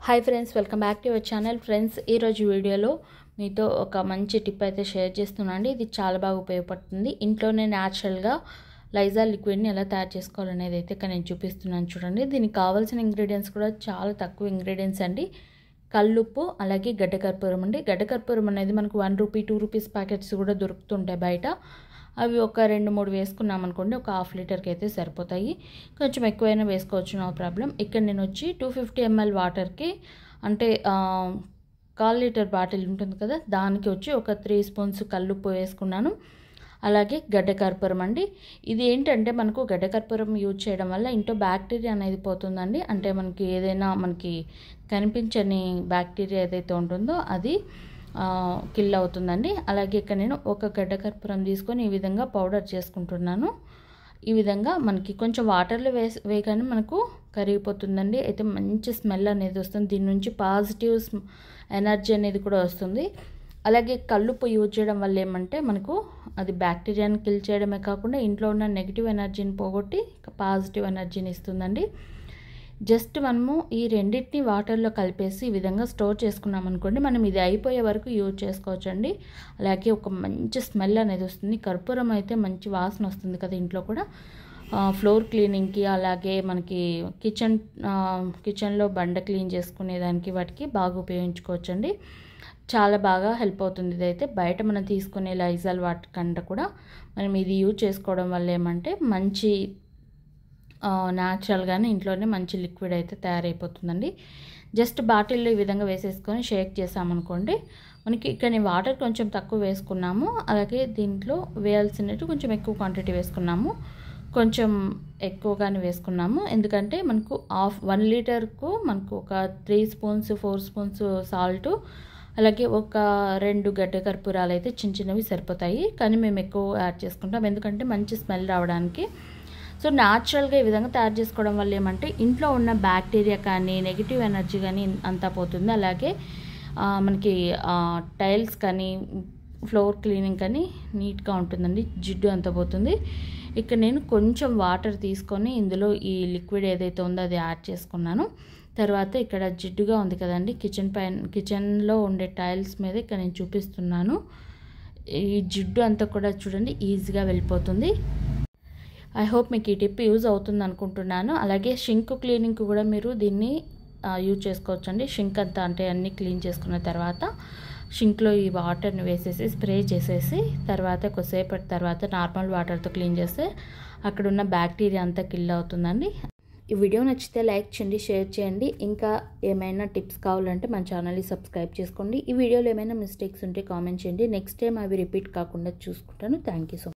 Hi friends, welcome back to your channel. Friends, ఈరోజు వీడియోలో మీతో ఒక మంచి టిప్ అయితే షేర్ చేస్తున్నానండి. ఇది చాలా బాగా ఉపయోగపడుతుంది. ఇంట్లోనే న్యాచురల్గా లైజాల్ లిక్విడ్ని ఎలా తయారు చేసుకోవాలనేది అయితే ఇక్కడ నేను చూపిస్తున్నాను చూడండి. దీనికి కావాల్సిన ఇంగ్రీడియంట్స్ కూడా చాలా తక్కువ ఇంగ్రీడియంట్స్ అండి. కల్లుప్పు, అలాగే గడ్డ కర్పూరం అండి. గడ్డ కర్పూరం అనేది మనకు 1 రూపీ 2 రూపీస్ ప్యాకెట్స్ కూడా దొరుకుతుంటాయి బయట. అవి ఒక 2-3 వేసుకున్నాం అనుకోండి, ఒక హాఫ్ లీటర్కి అయితే సరిపోతాయి. కొంచెం ఎక్కువైనా వేసుకోవచ్చు, నో ప్రాబ్లం. ఇక్కడ నేను వచ్చి 250 ml వాటర్కి, అంటే 1/4 లీటర్ బాటిల్ ఉంటుంది కదా, దానికి వచ్చి ఒక 3 స్పూన్స్ కల్లుప్పు వేసుకున్నాను. అలాగే గడ్డ కర్పూరం అండి. ఇది ఏంటంటే మనకు గడ్డ కర్పూరం యూజ్ చేయడం వల్ల ఇంట్లో బ్యాక్టీరియా అనేది పోతుందండి. అంటే మనకి ఏదైనా మనకి కనిపించని బ్యాక్టీరియా ఏదైతే ఉంటుందో అది కిల్ అవుతుందండి. అలాగే ఇక్కడ నేను ఒక గడ్డ కర్పూరం తీసుకొని ఈ విధంగా పౌడర్ చేసుకుంటున్నాను. ఈ విధంగా మనకి కొంచెం వాటర్లో వేయగానే మనకు కరిగిపోతుందండి. అయితే మంచి స్మెల్ అనేది వస్తుంది. దీని నుంచి పాజిటివ్ ఎనర్జీ అనేది కూడా వస్తుంది. అలాగే కల్లుప్పు యూజ్ చేయడం వల్ల ఏమంటే మనకు అది బ్యాక్టీరియాని కిల్ చేయడమే కాకుండా ఇంట్లో ఉన్న నెగిటివ్ ఎనర్జీని పోగొట్టి పాజిటివ్ ఎనర్జీని ఇస్తుందండి. జస్ట్ మనము ఈ రెండింటిని వాటర్లో కలిపేసి ఈ విధంగా స్టోర్ చేసుకున్నాం అనుకోండి, మనం ఇది అయిపోయే వరకు యూజ్ చేసుకోవచ్చండి. అలాగే ఒక మంచి స్మెల్ అనేది వస్తుంది. కర్పూరం అయితే మంచి వాసన వస్తుంది కదా ఇంట్లో కూడా. ఫ్లోర్ క్లీనింగ్కి, అలాగే మనకి కిచెన్లో బండ క్లీన్ చేసుకునేదానికి వాటికి బాగా ఉపయోగించుకోవచ్చండి. చాలా బాగా హెల్ప్ అవుతుంది. ఇదైతే బయట మనం తీసుకునే లైజాల్ వాటర్ కంటే కూడా మనం ఇది యూజ్ చేసుకోవడం వల్ల ఏమంటే మంచి న్యాచురల్గానే ఇంట్లోనే మంచి లిక్విడ్ అయితే తయారైపోతుందండి. జస్ట్ బాటిల్లో ఈ విధంగా వేసేసుకొని షేక్ చేసామనుకోండి, మనకి ఇక్కడ నేను వాటర్ కొంచెం తక్కువ వేసుకున్నాము. అలాగే దీంట్లో వేయాల్సినట్టు కొంచెం ఎక్కువ క్వాంటిటీ వేసుకున్నాము. కొంచెం ఎక్కువగానే వేసుకున్నాము, ఎందుకంటే మనకు 1 లీటర్కు మనకు ఒక 3 స్పూన్స్ 4 స్పూన్స్ సాల్ట్, అలాగే ఒక 2 గడ్డ కర్పూరాలు అయితే చిన్నవి సరిపోతాయి. కానీ మేము ఎక్కువ యాడ్ చేసుకుంటాం, ఎందుకంటే మంచి స్మెల్ రావడానికి. సో న్యాచురల్గా ఈ విధంగా తయారు చేసుకోవడం వల్ల ఏమంటే ఇంట్లో ఉన్న బ్యాక్టీరియా కానీ నెగిటివ్ ఎనర్జీ కానీ అంతా పోతుంది. అలాగే మనకి టైల్స్ కానీ ఫ్లోర్ క్లీనింగ్ కానీ నీట్గా ఉంటుందండి. జిడ్డు అంతా పోతుంది. ఇక్కడ నేను కొంచెం వాటర్ తీసుకొని ఇందులో ఈ లిక్విడ్ ఏదైతే ఉందో అది యాడ్ చేసుకున్నాను. తర్వాత ఇక్కడ జిడ్డుగా ఉంది కదండి, కిచెన్లో ఉండే టైల్స్ మీద ఇక్కడ నేను చూపిస్తున్నాను. ఈ జిడ్డు అంతా కూడా చూడండి ఈజీగా వెళ్ళిపోతుంది. ఐ హోప్ మీకు ఈ టిప్ యూజ్ అవుతుంది అనుకుంటున్నాను. అలాగే షింక్ క్లీనింగ్ కూడా మీరు దీన్ని యూజ్ చేసుకోవచ్చండి. షింక్ అంతా అంటే అన్నీ క్లీన్ చేసుకున్న తర్వాత షింక్లో ఈ వాటర్ని వేసేసి స్ప్రే చేసేసి తర్వాత కొద్దిసేపటి తర్వాత నార్మల్ వాటర్తో క్లీన్ చేస్తే అక్కడ ఉన్న బ్యాక్టీరియా అంతా కిల్ అవుతుందండి. ఈ వీడియో నచ్చితే లైక్ చేయండి, షేర్ చేయండి. ఇంకా ఏమైనా టిప్స్ కావాలంటే మన ఛానల్ని సబ్స్క్రైబ్ చేసుకోండి. ఈ వీడియోలో ఏమైనా మిస్టేక్స్ ఉంటే కామెంట్ చేయండి. నెక్స్ట్ టైం అవి రిపీట్ కాకుండా చూసుకుంటాను. Thank you so much.